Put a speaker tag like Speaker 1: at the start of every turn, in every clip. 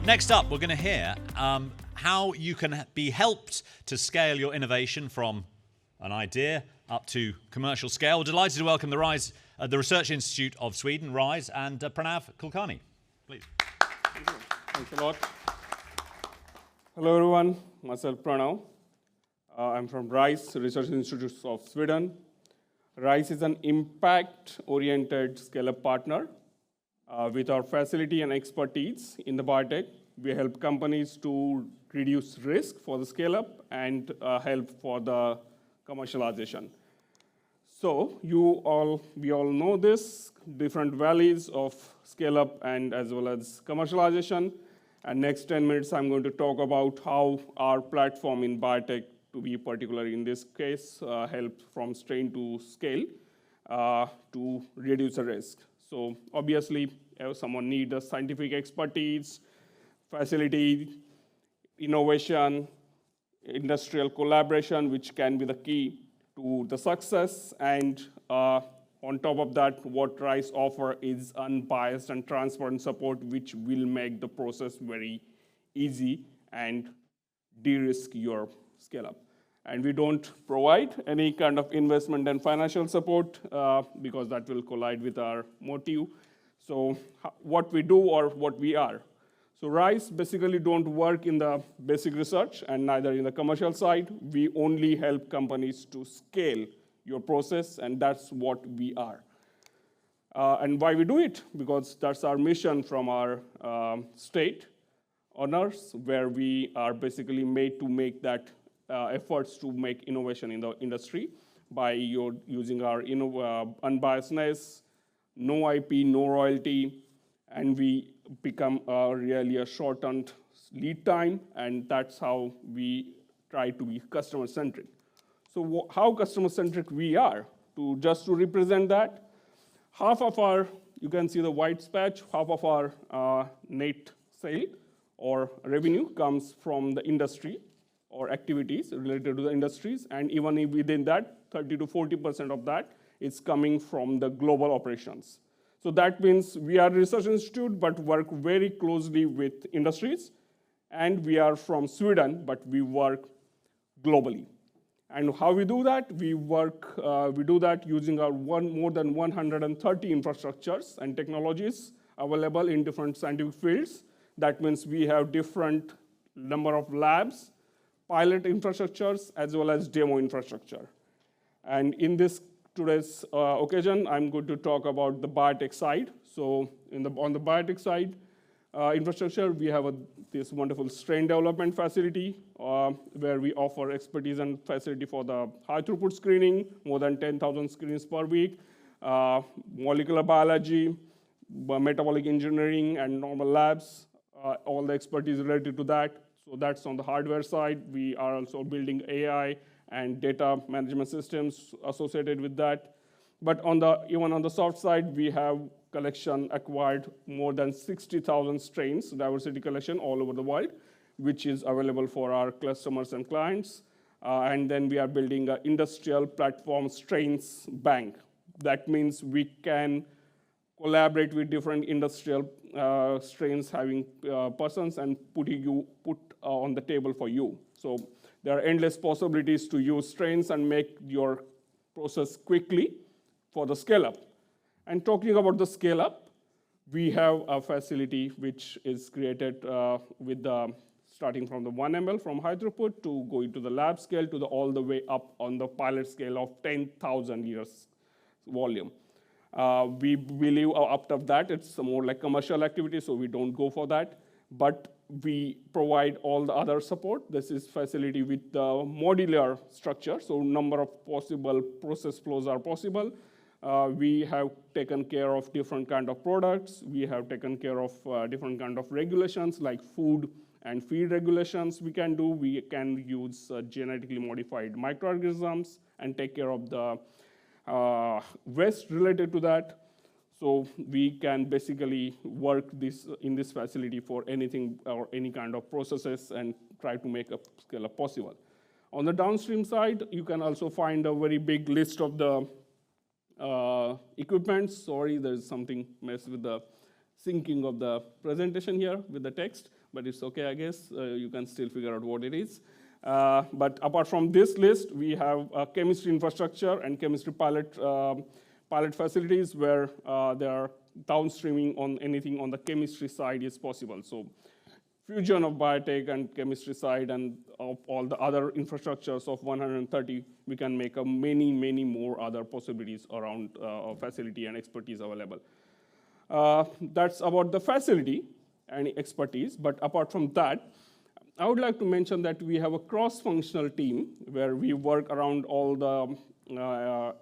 Speaker 1: Next up, we're going to hear how you can be helped to scale your innovation from an idea up to commercial scale. We're delighted to welcome the Research Institute of Sweden, RISE, and Pranav Kulkarni. Please.
Speaker 2: Thanks a lot. Hello, everyone. Myself, Pranav. I'm from RISE, Research Institute of Sweden. RISE is an impact-oriented scale-up partner. With our facility and expertise in the biotech, we help companies to reduce risk for the scale-up and help for the commercialization. So we all know this, different valleys of scale-up and as well as commercialization. And next 10 minutes, I'm going to talk about how our platform in biotech, to be particular in this case, helps from strain to scale to reduce the risk. So obviously, if someone needs a scientific expertise, facility, innovation, industrial collaboration, which can be the key to the success. And on top of that, what RISE offer is unbiased and transparent support, which will make the process very easy and de-risk your scale-up. And we don't provide any kind of investment and financial support because that will collide with our motive. So what we do or what we are. So RISE basically don't work in the basic research and neither in the commercial side. We only help companies to scale your process, and that's what we are. And why we do it? Because that's our mission from our state owners, where we are basically made to make that efforts to make innovation in the industry by using our unbiasedness, no IP, no royalty, and we become really a shortened lead time, and that's how we try to be customer-centric. So how customer-centric we are, just to represent that, half of our, you can see the white patch, half of our net sale or revenue comes from the industry or activities related to the industries, and even within that, 30 to 40% of that is coming from the global operations. So that means we are a research institute, but work very closely with industries, and we are from Sweden, but we work globally. And how we do that? We do that using our more than 130 infrastructures and technologies available in different scientific fields. That means we have different number of labs, pilot infrastructures, as well as demo infrastructure. And in today's occasion, I'm going to talk about the biotech side. So on the biotech side infrastructure, we have this wonderful strain development facility where we offer expertise and facility for the high throughput screening, more than 10,000 screens per week, molecular biology, metabolic engineering, and normal labs, all the expertise related to that. So that's on the hardware side. We are also building AI and data management systems associated with that. But even on the soft side, we have acquired more than 60,000 strains, diversity collection all over the world, which is available for our customers and clients. And then we are building an industrial platform strains bank. That means we can collaborate with different industrial strains having persons and put on the table for you. So there are endless possibilities to use strains and make your process quickly for the scale-up. And talking about the scale-up, we have a facility which is created starting from the 1 ml from high throughput to going to the lab scale to all the way up on the pilot scale of 10,000 liters volume. We believe after that it's more like commercial activity, so we don't go for that. But we provide all the other support. This is facility with the modular structure, so number of possible process flows are possible. We have taken care of different kind of products. We have taken care of different kind of regulations like food and feed regulations we can do. We can use genetically modified microorganisms and take care of the waste related to that. So we can basically work in this facility for anything or any kind of processes and try to make a scale-up possible. On the downstream side, you can also find a very big list of the equipment. Sorry, there's something mess with the syncing of the presentation here with the text. but it's okay, I guess. You can still figure out what it is. But apart from this list, we have chemistry infrastructure and chemistry pilot facilities where there are downstreaming on anything on the chemistry side is possible. So fusion of biotech and chemistry side and of all the other infrastructures of 130, we can make many more other possibilities around facility and expertise available. That's about the facility and expertise, but apart from that, I would like to mention that we have a cross-functional team where we work around all the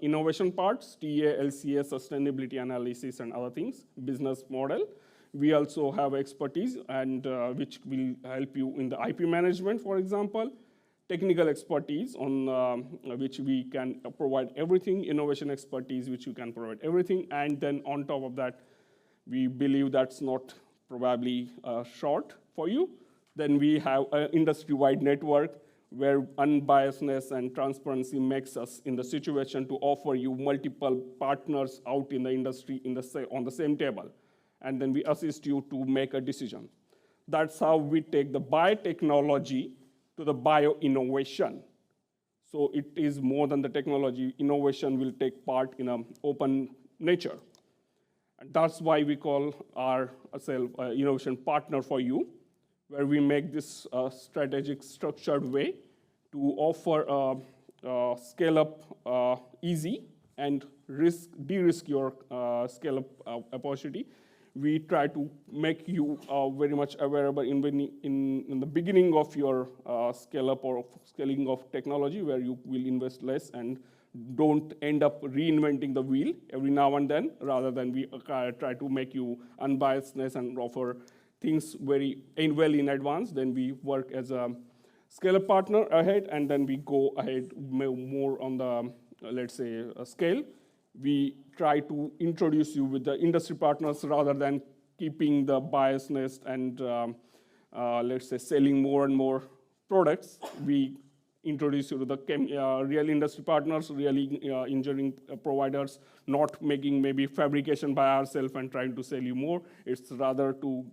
Speaker 2: innovation parts, TA, LCA, sustainability analysis, and other things, business model. We also have expertise, and which will help you in the IP management, for example, technical expertise on which we can provide everything, innovation expertise, which you can provide everything, and then on top of that, we believe that's not probably short for you. Then we have an industry-wide network where unbiasedness and transparency makes us in the situation to offer you multiple partners out in the industry on the same table. And then we assist you to make a decision. That's how we take the biotechnology to the bio-innovation. So it is more than the technology. Innovation will take part in an open nature. And that's why we call ourselves an innovation partner for you, where we make this strategic, structured way to offer scale-up easy and de-risk your scale-up opportunity. We try to make you very much available in the beginning of your scale-up or scaling of technology, where you will invest less and don't end up reinventing the wheel every now and then, rather than we try to make you unbiasedness and offer things very well in advance. Then we work as a scale-up partner ahead, and then we go ahead more on the, let's say, scale. We try to introduce you with the industry partners rather than keeping the biasness and, let's say, selling more and more products. We introduce you to the real industry partners, really engineering providers, not making maybe fabrication by ourselves and trying to sell you more. It's rather to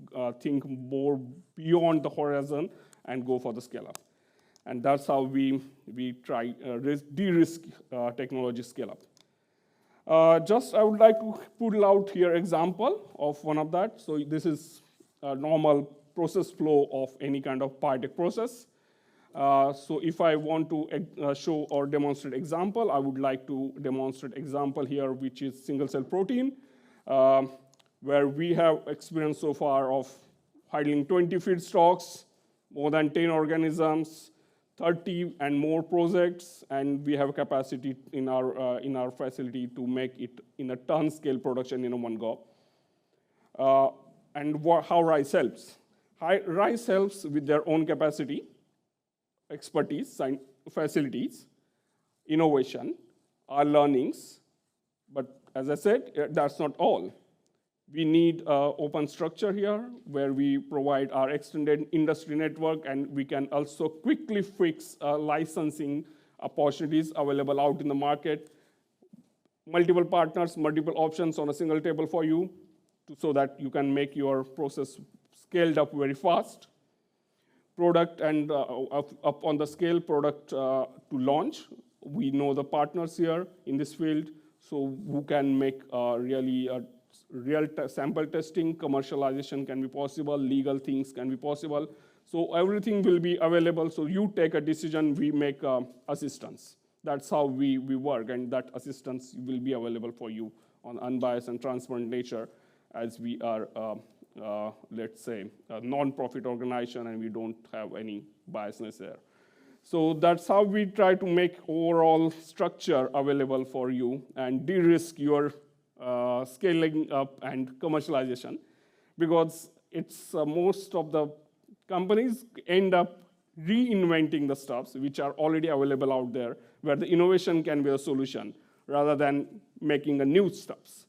Speaker 2: think more beyond the horizon and go for the scale-up. And that's how we try de-risk technology scale-up. I would like to put out here example of one of that. So this is a normal process flow of any kind of biotech process. So if I want to show or demonstrate example, I would like to demonstrate example here, which is single-cell protein, where we have experience so far of handling 20 feedstocks, more than 10 organisms, 30 and more projects, and we have capacity in our facility to make it in a ton scale production in a one go. And how RISE helps? RISE helps with their own capacity, expertise, facilities, innovation, our learnings. But as I said, that's not all. We need open structure here where we provide our extended industry network, and we can also quickly fix licensing opportunities available out in the market. Multiple partners, multiple options on a single table for you so that you can make your process scaled up very fast. Product and up on the scale product to launch. We know the partners here in this field, so who can make really real sample testing, commercialization can be possible, legal things can be possible. So everything will be available, so you take a decision, we make assistance. That's how we work, and that assistance will be available for you on unbiased and transparent nature, as we are, let's say, a non-profit organization and we don't have any biasness there. So that's how we try to make overall structure available for you and de-risk your scaling up and commercialization, because it's most of the companies end up reinventing the stuffs which are already available out there, where the innovation can be a solution rather than making a new stuffs.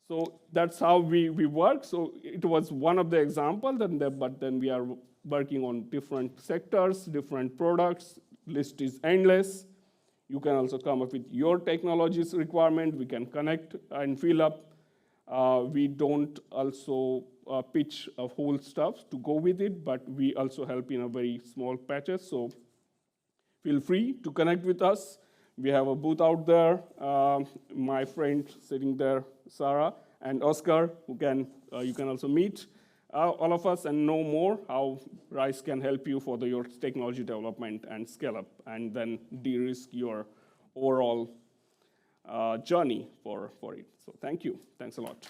Speaker 2: So that's how we work. So it was one of the examples, but then we are working on different sectors, different products. List is endless. You can also come up with your technologies requirement. We can connect and fill up. We don't also pitch whole stuff to go with it, but we also help in a very small patches. So feel free to connect with us. We have a booth out there. My friend sitting there, Sarah, and Oscar, who you can also meet all of us and know more how RISE can help you for your technology development and scale up, and then de-risk your overall journey for it. So thank you. Thanks a lot.